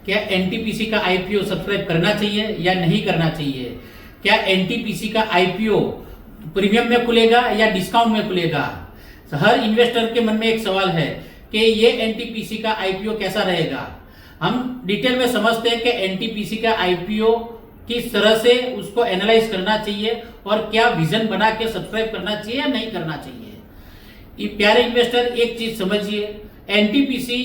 क्या एनटीपीसी का IPO subscribe करना चाहिए या नहीं करना चाहिए? क्या एनटीपीसी का आईपीओ प्रीमियम में खुलेगा या डिस्काउंट में खुलेगा? हर इन्वेस्टर के मन में एक सवाल है कि ये एनटीपीसी का आईपीओ कैसा रहेगा। हम डिटेल में समझते हैं कि एनटीपीसी का आईपीओ किस तरह से उसको एनालाइज करना चाहिए और क्या विजन बना के सब्सक्राइब करना चाहिए या नहीं करना चाहिए। प्यारे इन्वेस्टर, एक चीज समझिए, एनटीपीसी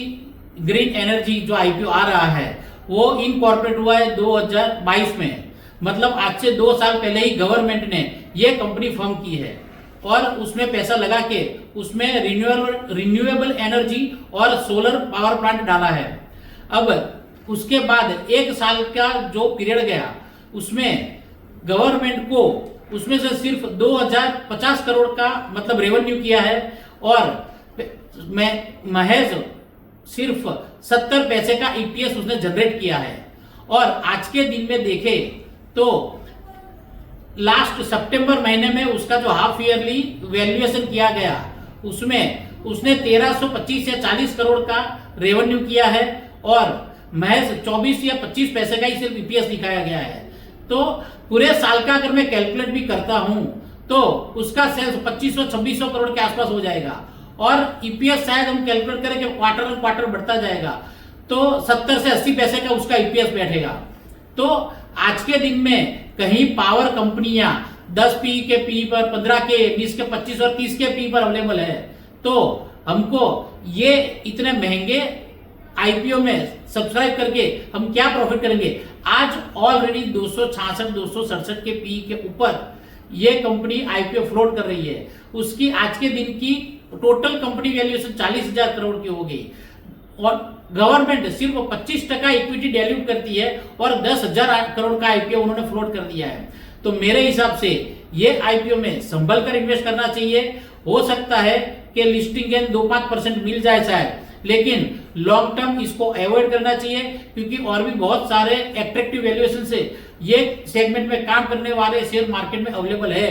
ग्रीन एनर्जी जो आईपीओ आ रहा है वो इनकॉर्पोरेट हुआ है 2022 में, मतलब आज से 2 साल पहले ही गवर्नमेंट ने ये कंपनी फॉर्म की है और उसमें पैसा लगा के उसमें रिन्यूएबल एनर्जी और सोलर पावर प्लांट डाला है। अब उसके बाद 1 साल का जो पीरियड गया उसमें गवर्नमेंट को उसमें से सिर्फ 2050 करोड़ का मतलब रेवेन्यू किया है और महज सिर्फ 70 पैसे का ईपीएस उसने जनरेट किया है। और आज के दिन में देखें तो लास्ट सितंबर महीने में उसका जो हाफ ईयरली वैल्यूएशन किया गया उसमें उसने 1325 या 40 करोड़ का रेवेन्यू किया है और महज 24 या 25 पैसे का ही सिर्फ ईपीएस दिखाया गया है। तो पूरे साल का अगर मैं कैलकुलेट भी करता हूं तो उसका सेल्स 2500-2600 करोड़ के आसपास हो जाएगा और ईपीएस शायद हम कैलकुलेट करें कि क्वार्टर ऑन क्वार्टर बढ़ता जाएगा तो 70 से 80 पैसे का उसका ईपीएस बैठेगा। तो आज के दिन में कहीं पावर कंपनियां 10 पी के पी पर, 15 के, 20 के, 25 और 30 के पी पर अवेलेबल है, तो हमको ये इतने महंगे आईपीओ में सब्सक्राइब करके हम क्या प्रॉफिट करेंगे। आज ऑलरेडी 266-267 के पी के ऊपर ये कंपनी आईपीओ फ्लोट कर रही है। उसकी आज के दिन की टोटल कंपनी वैल्यूएशन 40,000 करोड़ की हो गई और गवर्नमेंट सिर्फ 25% इक्विटी डाइल्यूट करती है और 10,000 करोड़ का आईपीओ उन्होंने फ्लोट कर दिया है। तो मेरे हिसाब से ये आईपीओ में संभल कर इन्वेस्ट करना चाहिए। हो सकता है कि लिस्टिंग गेन 2-5% मिल जाए शायद, लेकिन लॉन्ग टर्म इसको अवॉइड करना चाहिए क्योंकि और भी बहुत सारे एट्रैक्टिव वैल्यूएशन से ये सेगमेंट में काम करने वाले शेयर मार्केट में अवेलेबल है।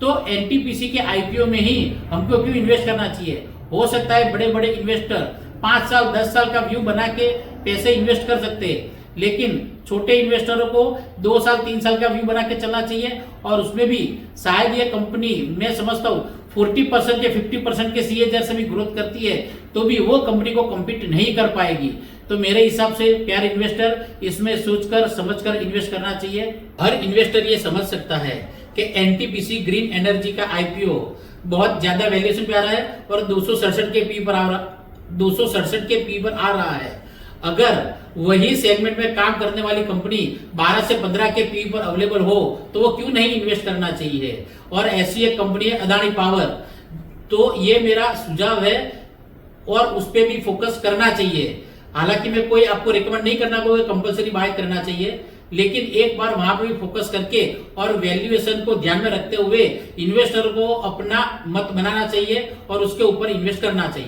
तो एनटीपीसी के आईपीओ में ही हमको क्यों इन्वेस्ट करना चाहिए। हो सकता है बड़े बड़े इन्वेस्टर 5 साल 10 साल का व्यू बना के पैसे इन्वेस्ट कर सकते हैं, लेकिन छोटे इन्वेस्टरों को 2 साल 3 साल का व्यू बना के चलना चाहिए और उसमें भी शायद ये कंपनी मैं समझता हूँ 40% या 50% के सीएजीआर से भी ग्रोथ करती है तो भी वो कंपनी को कम्पीट नहीं कर पाएगी। तो मेरे हिसाब से प्यारे इन्वेस्टर इसमें सोचकर समझकर इन्वेस्ट करना चाहिए। हर इन्वेस्टर ये समझ सकता है कि एनटीपीसी ग्रीन एनर्जी का आईपीओ बहुत ज्यादा वैल्यूएशन पे आ रहा है और 267 के पी पर आ रहा है। अगर वही सेगमेंट में काम करने वाली कंपनी 12 से 15 के पी पर अवेलेबल हो तो वो क्यों नहीं इन्वेस्ट करना चाहिए। और ऐसी एक कंपनी है अदानी पावर, तो ये मेरा सुझाव है और उस पर भी फोकस करना चाहिए। हालांकि मैं कोई आपको रिकमेंड नहीं करना कोई कंपलसरी बाय करना चाहिए, लेकिन एक बार वहां पर भी फोकस करके और वैल्यूएशन को ध्यान में रखते हुए इन्वेस्टर को अपना मत बनाना चाहिए और उसके ऊपर इन्वेस्ट करना चाहिए।